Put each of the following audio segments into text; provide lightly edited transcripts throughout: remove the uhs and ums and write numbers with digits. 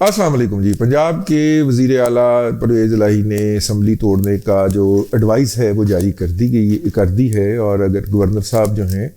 السلام علیکم جی. پنجاب کے وزیر اعلیٰ پرویز الہی نے اسمبلی توڑنے کا جو ایڈوائس ہے وہ جاری کر دی ہے، اور اگر گورنر صاحب جو ہیں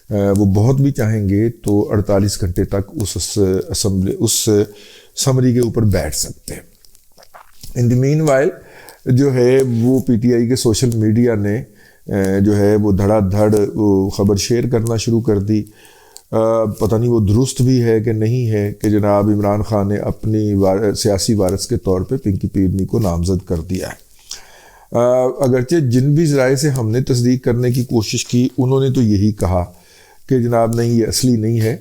وہ بہت بھی چاہیں گے تو 48 گھنٹے تک اس سمری کے اوپر بیٹھ سکتے ہیں. ان دی مین وائل جو ہے وہ پی ٹی آئی کے سوشل میڈیا نے جو ہے وہ دھڑا دھڑ وہ خبر شیئر کرنا شروع کر دی. پتہ نہیں وہ درست بھی ہے کہ نہیں ہے کہ جناب عمران خان نے اپنی سیاسی وارث کے طور پہ پنکی پیرنی کو نامزد کر دیا ہے. اگرچہ جن بھی ذرائع سے ہم نے تصدیق کرنے کی کوشش کی انہوں نے تو یہی کہا کہ جناب نہیں یہ اصلی نہیں ہے،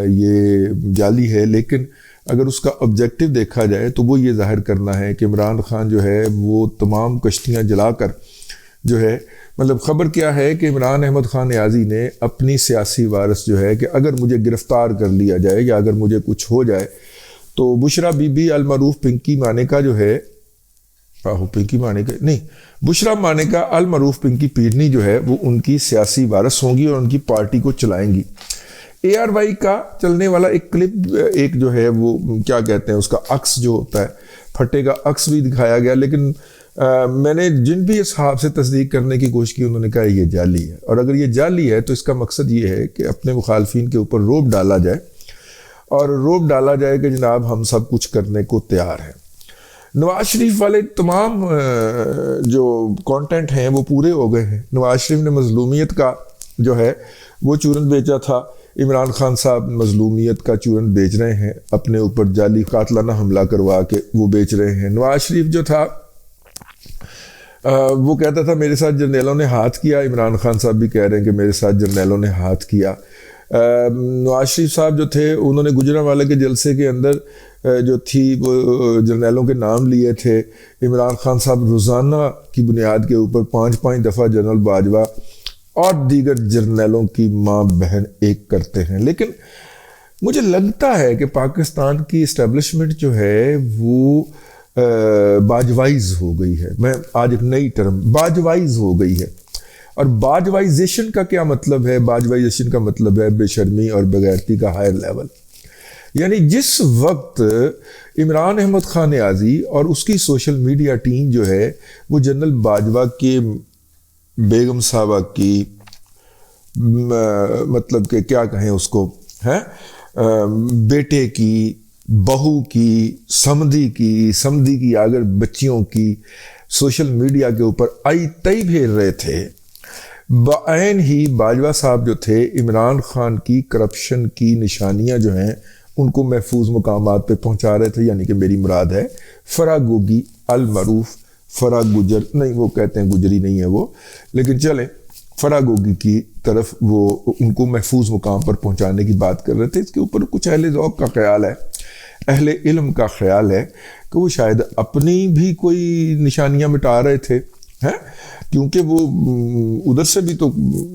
یہ جعلی ہے. لیکن اگر اس کا آبجیکٹو دیکھا جائے تو وہ یہ ظاہر کرنا ہے کہ عمران خان جو ہے وہ تمام کشتیاں جلا کر جو ہے، مطلب خبر کیا ہے کہ عمران احمد خان نیازی نے اپنی سیاسی وارث جو ہے کہ اگر مجھے گرفتار کر لیا جائے یا اگر مجھے کچھ ہو جائے تو بشرا بی بی المعروف پنکی مانیکا جو ہے بشرا مانیکا المعروف پنکی پیرنی جو ہے وہ ان کی سیاسی وارث ہوں گی اور ان کی پارٹی کو چلائیں گی. اے آر وائی کا چلنے والا ایک کلپ ایک جو ہے وہ کیا کہتے ہیں اس کا عکس جو ہوتا ہے پھٹے کا عکس بھی دکھایا گیا، لیکن میں نے جن بھی اصحاب سے تصدیق کرنے کی کوشش کی انہوں نے کہا یہ جعلی ہے. اور اگر یہ جعلی ہے تو اس کا مقصد یہ ہے کہ اپنے مخالفین کے اوپر روب ڈالا جائے، اور روب ڈالا جائے کہ جناب ہم سب کچھ کرنے کو تیار ہیں. نواز شریف والے تمام جو کانٹینٹ ہیں وہ پورے ہو گئے ہیں. نواز شریف نے مظلومیت کا جو ہے وہ چورن بیچا تھا، عمران خان صاحب مظلومیت کا چورن بیچ رہے ہیں، اپنے اوپر جعلی قاتلانہ حملہ کروا کے وہ بیچ رہے ہیں. نواز شریف جو تھا وہ کہتا تھا میرے ساتھ جرنیلوں نے ہاتھ کیا، عمران خان صاحب بھی کہہ رہے ہیں کہ میرے ساتھ جرنیلوں نے ہاتھ کیا. نواز شریف صاحب جو تھے انہوں نے گجرانوالے کے جلسے کے اندر جو تھی وہ جرنیلوں کے نام لیے تھے. عمران خان صاحب روزانہ کی بنیاد کے اوپر 5 دفعہ جنرل باجوہ اور دیگر جرنیلوں کی ماں بہن ایک کرتے ہیں. لیکن مجھے لگتا ہے کہ پاکستان کی اسٹیبلشمنٹ جو ہے وہ باجوائز ہو گئی ہے. میں آج ایک نئی ٹرم باجوائز ہو گئی ہے. اور باجوائزیشن کا کیا مطلب ہے؟ باجوائزیشن کا مطلب ہے بے شرمی اور بغیرتی کا ہائر لیول. یعنی جس وقت عمران احمد خان نیازی اور اس کی سوشل میڈیا ٹیم جو ہے وہ جنرل باجوہ کے بیگم صاحبہ کی مطلب کہ کیا کہیں اس کو ہے بیٹے کی، بہو کی، سمدھی کی اگر بچیوں کی سوشل میڈیا کے اوپر آئی تئی بھیر رہے تھے، بعین ہی باجوہ صاحب جو تھے عمران خان کی کرپشن کی نشانیاں جو ہیں ان کو محفوظ مقامات پہ پہنچا رہے تھے. یعنی کہ میری مراد ہے فرا گوگی المعروف فرا گجر، نہیں وہ کہتے ہیں گجری نہیں ہے وہ، لیکن چلیں فرا گوگی کی طرف وہ ان کو محفوظ مقام پر پہنچانے کی بات کر رہے تھے. اس کے اوپر کچھ اہل ذوق کا خیال ہے، اہل علم کا خیال ہے کہ وہ شاید اپنی بھی کوئی نشانیاں مٹا رہے تھے، ہیں کیونکہ وہ ادھر سے بھی تو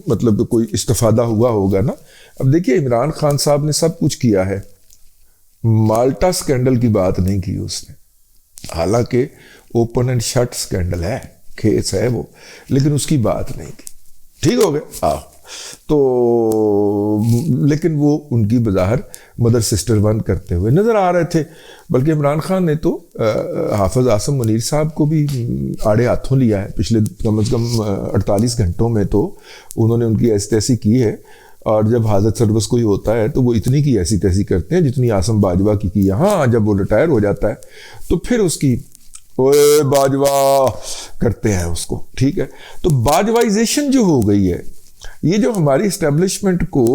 مطلب کوئی استفادہ ہوا ہوگا نا. اب دیکھیے عمران خان صاحب نے سب کچھ کیا ہے، مالٹا سکینڈل کی بات نہیں کی اس نے، حالانکہ اوپن اینڈ شٹ سکینڈل ہے، کیس ہے وہ، لیکن اس کی بات نہیں کی. ٹھیک ہو گیا تو لیکن وہ ان کی بظاہر مدر سسٹر ون کرتے ہوئے نظر آ رہے تھے. بلکہ عمران خان نے تو حافظ عاصم منیر صاحب کو بھی آڑے ہاتھوں لیا ہے پچھلے کم از کم 48 گھنٹوں میں. تو انہوں نے ان کی ایسی تیسی کی ہے، اور جب حاجت سروس کوئی ہوتا ہے تو وہ اتنی کی ایسی تیسی کرتے ہیں جتنی عاصم باجوہ کی. ہاں جب وہ ریٹائر ہو جاتا ہے تو پھر اس کی اوے باجوہ کرتے ہیں اس کو. ٹھیک ہے، تو باجوائزیشن جو ہو گئی ہے، یہ جو ہماری اسٹیبلشمنٹ کو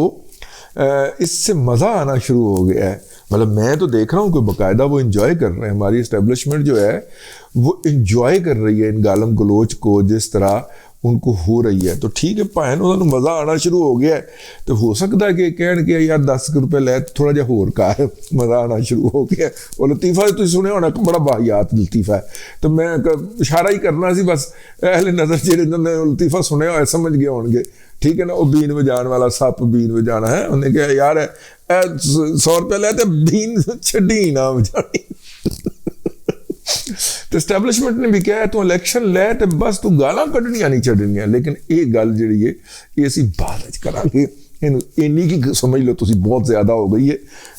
اس سے مزہ آنا شروع ہو گیا ہے. مطلب میں تو دیکھ رہا ہوں کہ باقاعدہ وہ انجوائے کر رہے ہیں، ہماری اسٹیبلشمنٹ جو ہے وہ انجوائے کر رہی ہے ان گالم گلوچ کو جس طرح ان کو ہو رہی ہے. تو ٹھیک ہے پائن انہوں نے مزہ آنا شروع ہو گیا ہے، تو ہو سکتا ہے کہ کہن کہ یار 10 روپے لے تھوڑا جہا ہور کا ہے، مزہ آنا شروع ہو گیا. وہ لطیفہ تو سنے ہونا بڑا باحیات لطیفہ ہے، تو میں اشارہ ہی کرنا سی بس اہل نظر جنہوں نے لطیفہ سنے ہوئے سمجھ گئے ہون گے. ٹھیک ہے نا، وہ بین وجان والا سپ بین وجانا ہے، انہیں کہا یار 100 روپے لے تے بین چھڈی نہ وجانی. تو اسٹیبلشمنٹ نے بھی کہا ہے تو الیکشن لے تو بس تو گالاں کڈنیاں نہیں چڈنیاں، لیکن یہ گل جڑی ہے یہ اسی بعد کرا گے. اینی کی سمجھ لو تسی بہت زیادہ ہو گئی ہے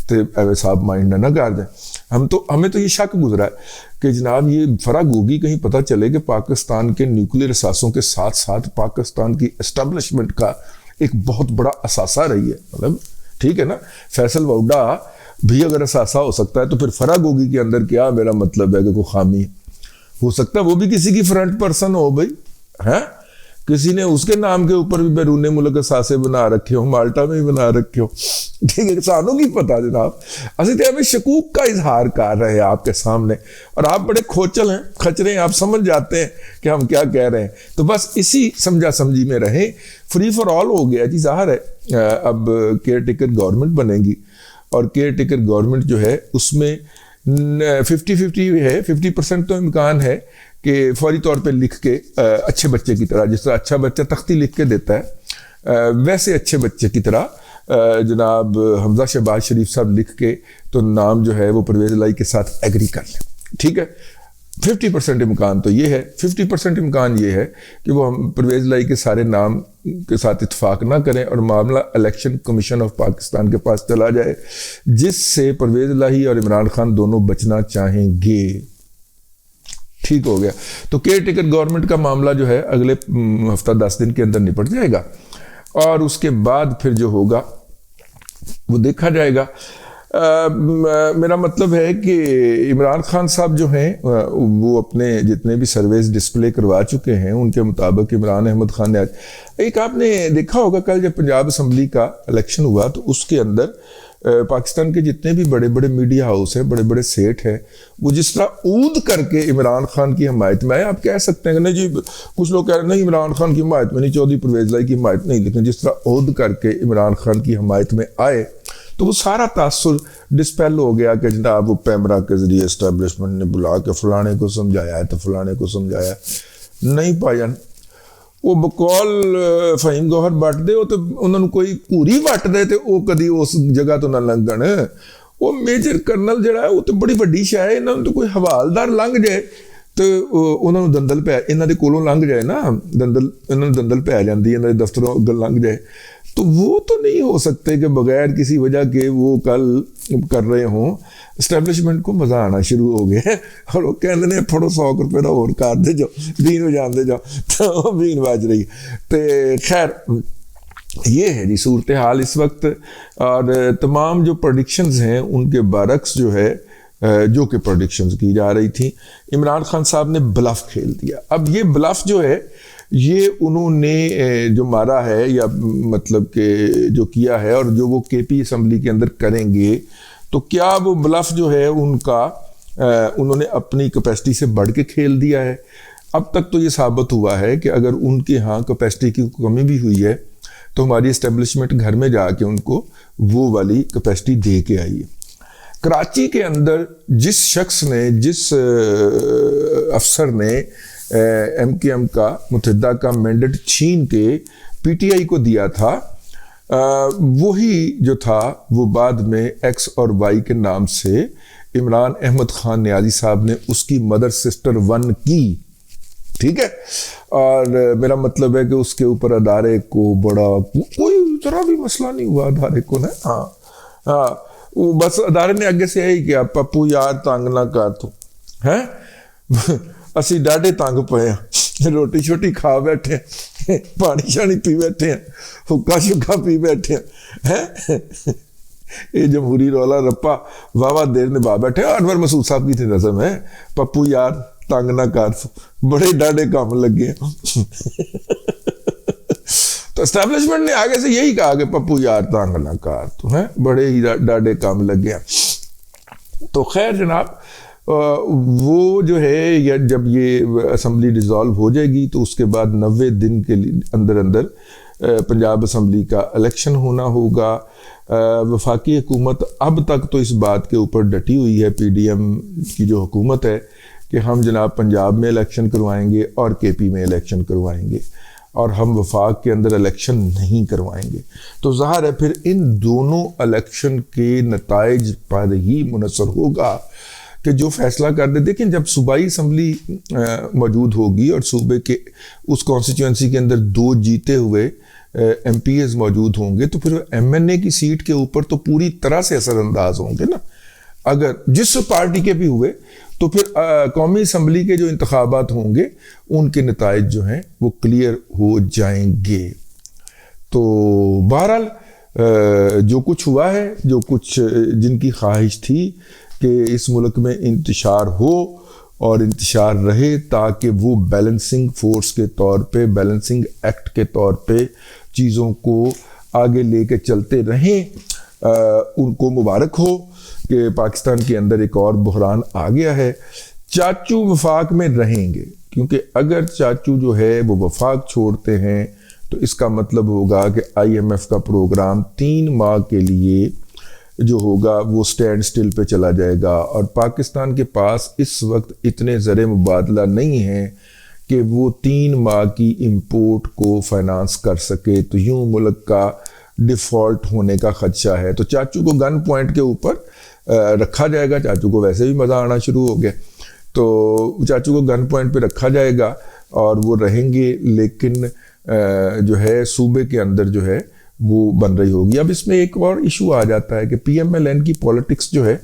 تو ایویں صاحب مائنڈ نہ کر جائیں. ہمیں تو یہ شک گزرا ہے کہ جناب یہ فرا گوگی کہیں پتہ چلے کہ پاکستان کے نیوکلیر اثاثوں کے ساتھ ساتھ پاکستان کی اسٹیبلشمنٹ کا ایک بہت بڑا اثاثہ رہی ہے. مطلب ٹھیک ہے نا, فیصل ووڈا بھی اگر اثاثہ ہو سکتا ہے تو پھر فرا گوگی کے اندر کیا میرا مطلب ہے کہ کوئی خامی ہو سکتا ہے, وہ بھی کسی کی فرنٹ پرسن ہو بھائی ہے, کسی نے اس کے نام کے اوپر بھی بیرون ملک اثاثے بنا رکھے ہو, مالٹا میں بھی بنا رکھے ہو, ٹھیک ہے, سانوں کی پتا جناب. اسی طرح ہمیں شکوک کا اظہار کر رہے ہیں آپ کے سامنے, اور آپ بڑے کھوچل ہیں, کھچرے ہیں, آپ سمجھ جاتے ہیں کہ ہم کیا کہہ رہے ہیں. تو بس اسی سمجھا سمجھی میں رہیں. فری فار آل ہو گیا جی, ظاہر ہے اب کیئر ٹیکر گورنمنٹ بنے گی, اور کیئر ٹیکر گورنمنٹ جو ہے اس میں 50-50 ہے, 50% تو امکان ہے کہ فوری طور پہ لکھ کے اچھے بچے کی طرح, جس طرح اچھا بچہ تختی لکھ کے دیتا ہے ویسے اچھے بچے کی طرح جناب حمزہ شہباز شریف صاحب لکھ کے تو نام جو ہے وہ پرویز الہی کے ساتھ ایگری کر لیں. ٹھیک ہے, 50% امکان تو یہ ہے. 50% امکان یہ ہے کہ وہ ہم پرویز الہی کے سارے نام کے ساتھ اتفاق نہ کریں اور معاملہ الیکشن کمیشن آف پاکستان کے پاس چلا جائے, جس سے پرویز الہی اور عمران خان دونوں بچنا چاہیں گے. ٹھیک ہو گیا. تو کیئر ٹیکر گورنمنٹ کا معاملہ جو ہے اگلے ہفتہ 10 دن کے اندر نپٹ جائے گا, اور اس کے بعد پھر جو ہوگا وہ دیکھا جائے گا. میرا مطلب ہے کہ عمران خان صاحب جو ہیں وہ اپنے جتنے بھی سرویز ڈسپلے کروا چکے ہیں ان کے مطابق عمران احمد خان نے ایک آپ نے دیکھا ہوگا کل جب پنجاب اسمبلی کا الیکشن ہوا تو اس کے اندر پاکستان کے جتنے بھی بڑے بڑے میڈیا ہاؤس ہیں, بڑے بڑے سیٹ ہیں, وہ جس طرح اود کر کے عمران خان کی حمایت میں آئے. آپ کہہ سکتے ہیں کہ نہیں جی, کچھ لوگ کہہ رہے ہیں نہیں عمران خان کی حمایت میں نہیں, چودھری پرویز الہی کی حمایت نہیں, لیکن جس طرح اود کر کے عمران خان کی حمایت میں آئے تو وہ سارا تاثر ڈسپیل ہو گیا کہ جناب وہ پیمرا کے ذریعے اسٹیبلشمنٹ نے بلا کے فلانے کو سمجھایا ہے تو فلانے کو سمجھایا نہیں پایا. وہ بقول فہیم گوہر وٹ دے تو انہوں نے کوئی پوری وٹ دے تو وہ کدی اس جگہ تو نہ لنگن. وہ میجر کرنل جڑا ہے وہ تو بڑی وڈی شے ہے, انہوں نے تو کوئی حوالدار لنگ جائے تو انہوں نے دندل پہ انہوں نے کولوں لنگ جائے نا, دندل انہوں نے دندل پہ جاندی, انہوں نے دفتروں لنگ جائے, تو وہ تو نہیں ہو سکتے کہ بغیر کسی وجہ کے وہ کل کر رہے ہوں. اسٹیبلشمنٹ کو مزہ آنا شروع ہو گیا اور وہ کہتے ہیں پھڑو 100 روپے کا اور کر دے جاؤ, بین ہو جان دے جاؤ, تو بین بج رہی. تو خیر یہ ہے جی صورتحال اس وقت, اور تمام جو پریڈکشنز ہیں ان کے برعکس جو ہے جو کہ پریڈکشنز کی جا رہی تھیں, عمران خان صاحب نے بلف کھیل دیا. اب یہ بلف جو ہے یہ انہوں نے جو مارا ہے یا مطلب کہ جو کیا ہے اور جو وہ کے پی اسمبلی کے اندر کریں گے, تو کیا وہ بلف جو ہے ان کا انہوں نے اپنی کیپیسٹی سے بڑھ کے کھیل دیا ہے. اب تک تو یہ ثابت ہوا ہے کہ اگر ان کے ہاں کیپیسٹی کی کمی بھی ہوئی ہے تو ہماری اسٹیبلشمنٹ گھر میں جا کے ان کو وہ والی کیپیسٹی دے کے آئی ہے. کراچی کے اندر جس شخص نے, جس افسر نے ایم کے ایم کا متحدہ کا مینڈیٹ چھین کے پی ٹی آئی کو دیا تھا, وہی جو تھا وہ بعد میں ایکس اور وائی کے نام سے عمران احمد خان نیازی صاحب نے اس کی مدر سسٹر 1 کی. ٹھیک ہے, اور میرا مطلب ہے کہ اس کے اوپر ادارے کو بڑا کوئی ذرا بھی مسئلہ نہیں ہوا ادارے کو نا. ہاں وہ بس ادارے نے آگے سے یہی کیا, پپو یار تنگ نہ کر تو ہے, اسی ڈاڈے تنگ پے ہیں, روٹی شوٹی کھا بیٹھے ہیں, پانی شانی پی بیٹھے ہیں, حکا شکا پی بیٹھے ہیں. یہ جمہوری رولا رپا واہ دیر نبھا بیٹھے. انور مسعود صاحب کی تھی نظم ہے, پپو یار تنگ نہ کر, بڑے ڈاڈے کام لگے ہیں. تو اسٹیبلشمنٹ نے آگے سے یہی کہا کہ پپو یار تنگ نہ کر تو ہے, بڑے ہی ڈاڈے کام لگے ہیں. تو خیر جناب وہ جو ہے یا جب یہ اسمبلی ڈیزالو ہو جائے گی تو اس کے بعد 90 دن کے اندر پنجاب اسمبلی کا الیکشن ہونا ہوگا. وفاقی حکومت اب تک تو اس بات کے اوپر ڈٹی ہوئی ہے, پی ڈی ایم کی جو حکومت ہے, کہ ہم جناب پنجاب میں الیکشن کروائیں گے اور کے پی میں الیکشن کروائیں گے, اور ہم وفاق کے اندر الیکشن نہیں کروائیں گے. تو ظاہر ہے پھر ان دونوں الیکشن کے نتائج پر ہی منحصر ہوگا کہ جو فیصلہ کر دے. دیکھیں جب صوبائی اسمبلی موجود ہوگی اور صوبے کے اس کانسٹیچوئنسی کے اندر 2 جیتے ہوئے ایم پی ایز موجود ہوں گے, تو پھر ایم این اے کی سیٹ کے اوپر تو پوری طرح سے اثر انداز ہوں گے نا. اگر جس پارٹی کے بھی ہوئے تو پھر قومی اسمبلی کے جو انتخابات ہوں گے ان کے نتائج جو ہیں وہ کلیئر ہو جائیں گے. تو بہرحال جو کچھ ہوا ہے، جو کچھ جن کی خواہش تھی کہ اس ملک میں انتشار ہو اور انتشار رہے تاکہ وہ بیلنسنگ فورس کے طور پہ، بیلنسنگ ایکٹ کے طور پہ چیزوں کو آگے لے کے چلتے رہیں، ان کو مبارک ہو کہ پاکستان کے اندر ایک اور بحران آ گیا ہے. چاچو وفاق میں رہیں گے، کیونکہ اگر چاچو جو ہے وہ وفاق چھوڑتے ہیں تو اس کا مطلب ہوگا کہ آئی ایم ایف کا پروگرام 3 ماہ کے لیے جو ہوگا وہ سٹینڈ سٹل پہ چلا جائے گا، اور پاکستان کے پاس اس وقت اتنے زر مبادلہ نہیں ہیں کہ وہ 3 ماہ کی امپورٹ کو فائنانس کر سکے. تو یوں ملک کا ڈیفالٹ ہونے کا خدشہ ہے. تو چاچو کو گن پوائنٹ کے اوپر رکھا جائے گا. چاچو کو ویسے بھی مزہ آنا شروع ہو گیا، تو چاچو کو گن پوائنٹ پہ رکھا جائے گا اور وہ رہیں گے، لیکن جو ہے صوبے کے اندر جو ہے وہ بن رہی ہوگی. اب اس میں ایک اور ایشو آ جاتا ہے کہ پی ایم ایل این کی پولیٹکس جو ہے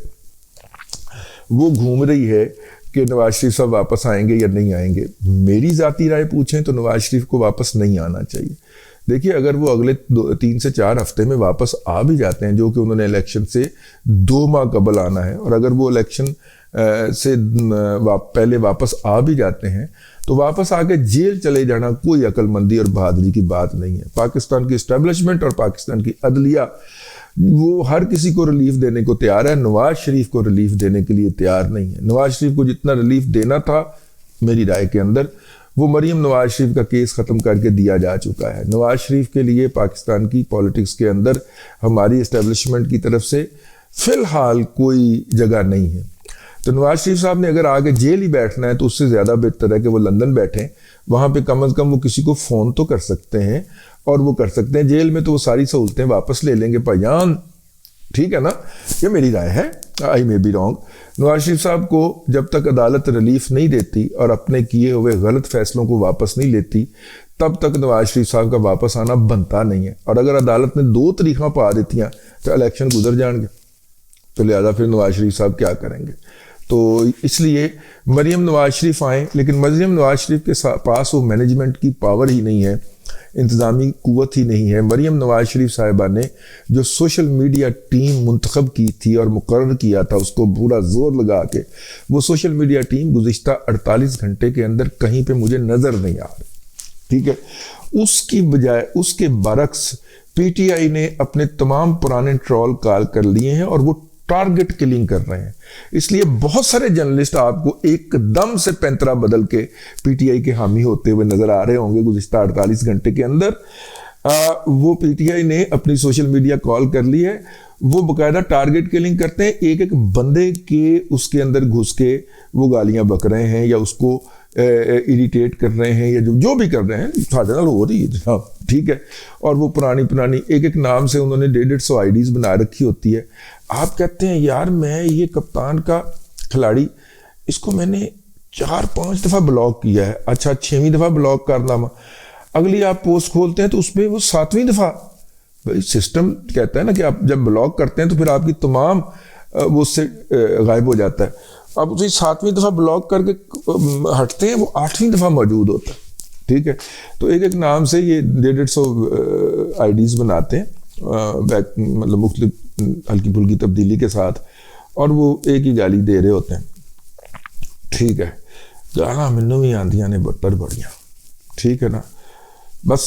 وہ گھوم رہی ہے کہ نواز شریف صاحب واپس آئیں گے یا نہیں آئیں گے. میری ذاتی رائے پوچھیں تو نواز شریف کو واپس نہیں آنا چاہیے. دیکھیے اگر وہ اگلے 3 سے 4 ہفتے میں واپس آ بھی جاتے ہیں، جو کہ انہوں نے الیکشن سے 2 ماہ قبل آنا ہے، اور اگر وہ الیکشن سے پہلے واپس آ بھی جاتے ہیں تو واپس آ کے جیل چلے جانا کوئی عقل مندی اور بہادری کی بات نہیں ہے. پاکستان کی اسٹیبلشمنٹ اور پاکستان کی عدلیہ وہ ہر کسی کو ریلیف دینے کو تیار ہے، نواز شریف کو ریلیف دینے کے لیے تیار نہیں ہے. نواز شریف کو جتنا ریلیف دینا تھا میری رائے کے اندر وہ مریم نواز شریف کا کیس ختم کر کے دیا جا چکا ہے. نواز شریف کے لیے پاکستان کی پولیٹکس کے اندر ہماری اسٹیبلشمنٹ کی طرف سے فی الحال کوئی جگہ نہیں ہے. تو نواز شریف صاحب نے اگر آگے جیل ہی بیٹھنا ہے تو اس سے زیادہ بہتر ہے کہ وہ لندن بیٹھیں. وہاں پہ کم از کم وہ کسی کو فون تو کر سکتے ہیں، اور وہ کر سکتے ہیں. جیل میں تو وہ ساری سہولتیں واپس لے لیں گے بھائیان، ٹھیک ہے نا؟ یہ میری رائے ہے، آئی may be wrong. Nawaz Sharif صاحب کو جب تک عدالت ریلیف نہیں دیتی اور اپنے کیے ہوئے غلط فیصلوں کو واپس نہیں لیتی تب تک نواز شریف صاحب کا واپس آنا بنتا نہیں ہے. اور اگر عدالت نے 2 تاریخاں پا دیتی ہیں تو الیکشن گزر جان گے، تو لہذا پھر نواز شریف صاحب کیا کریں گے؟ تو اس لیے مریم نواز شریف آئیں، لیکن مریم نواز شریف کے پاس وہ مینجمنٹ کی پاور ہی نہیں ہے، انتظامی قوت ہی نہیں ہے. مریم نواز شریف صاحبہ نے جو سوشل میڈیا ٹیم منتخب کی تھی اور مقرر کیا تھا اس کو پورا زور لگا کے، وہ سوشل میڈیا ٹیم گزشتہ 48 گھنٹے کے اندر کہیں پہ مجھے نظر نہیں آ رہی، ٹھیک ہے؟ اس کی بجائے اس کے برعکس پی ٹی آئی نے اپنے تمام پرانے ٹرول کال کر لیے ہیں اور وہ ٹارگٹ کلنگ کر رہے ہیں. اس لیے بہت سارے جرنلسٹ آپ کو ایک دم سے پینترا بدل کے پی ٹی آئی کے حامی ہوتے ہوئے نظر آ رہے ہوں گے گزشتہ 48 گھنٹے کے اندر. وہ پی ٹی آئی نے اپنی سوشل میڈیا کال کر لی ہے، وہ باقاعدہ ٹارگٹ کلنگ کرتے ہیں. ایک بندے کے اس کے اندر گھس کے وہ گالیاں بک رہے ہیں یا اس کو ایڈیٹیٹ کر رہے ہیں یا جو بھی کر رہے ہیں، ساڑھے نال ہو رہی ہے، ٹھیک ہے. اور وہ پرانی ایک نام سے انہوں نے 150 آئی ڈیز بنا رکھی ہوتی ہے. آپ کہتے ہیں یار میں یہ کپتان کا کھلاڑی، اس کو میں نے 4-5 دفعہ بلاک کیا ہے، اچھا 6ویں دفعہ بلاک کرنا، اگلی آپ پوسٹ کھولتے ہیں تو اس پہ وہ 7ویں دفعہ. بھائی سسٹم کہتا ہے نا کہ آپ جب بلاک کرتے ہیں تو پھر آپ کی تمام وہ اس سے غائب ہو جاتا ہے. اب اسے 7ویں دفعہ بلاک کر کے ہٹتے ہیں، وہ 8ویں دفعہ موجود ہوتا ہے، ٹھیک ہے. تو ایک نام سے یہ 150 آئی ڈیز بناتے ہیں، مطلب مختلف ہلکی پھلکی تبدیلی کے ساتھ، اور وہ ایک ہی گالی دے رہے ہوتے ہیں، ٹھیک ہے. گالاں مینوں بھی آندیاں نے بٹر بڑیاں، ٹھیک ہے نا، بس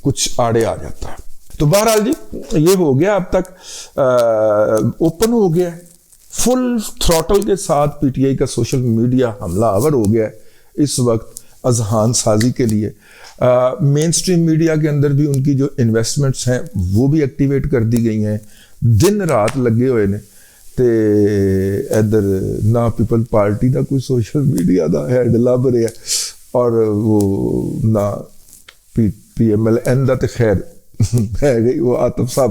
کچھ آڑے آ جاتا ہے. تو بہرحال جی یہ ہو گیا، اب تک اوپن ہو گیا، فل تھروٹل کے ساتھ پی ٹی آئی کا سوشل میڈیا حملہ آور ہو گیا ہے اس وقت اذہان سازی کے لیے. مین سٹریم میڈیا کے اندر بھی ان کی جو انویسٹمنٹس ہیں وہ بھی ایکٹیویٹ کر دی گئی ہیں، دن رات لگے ہوئے نے. تے ادھر نہ پیپل پارٹی دا کوئی سوشل میڈیا دا ہیڈ لب رہا ہے، اور وہ نہ پی ایم ایل این دا تے خیر ہے گئی، وہ آتف صاحب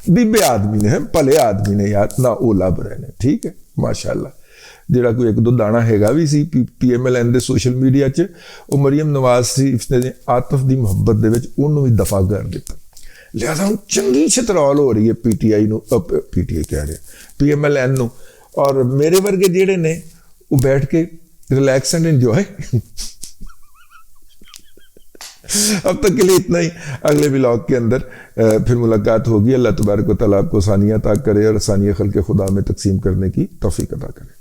بیبے آدمی نے، پلے آدمی نے یار، نہ وہ لب رہے ہیں، ٹھیک ہے ماشاء اللہ. جڑا کوئی 1-2 دانا ہے بھی سی پی ایم ایل این دے سوشل میڈیا 'چ، وہ مریم نواز شریف نے آتف دی محبت دے وچ انہوں بھی دفع کر دیتا. لہذا ہوں چنگی چھترول ہو رہی ہے P T I P T I کہہ رہے پی ایم ایل این نو، اور میرے ورگے جڑے نے وہ بیٹھ کے ریلیکس اینڈ انجوائے. اب تک کے لیے اتنا ہی. اگلے ولاگ کے اندر پھر ملاقات ہوگی. اللہ تبارک و تعالیٰ آپ کو ثانیہ عطا کرے اور ثانیہ خلق خدا میں تقسیم کرنے کی توفیق عطا کرے.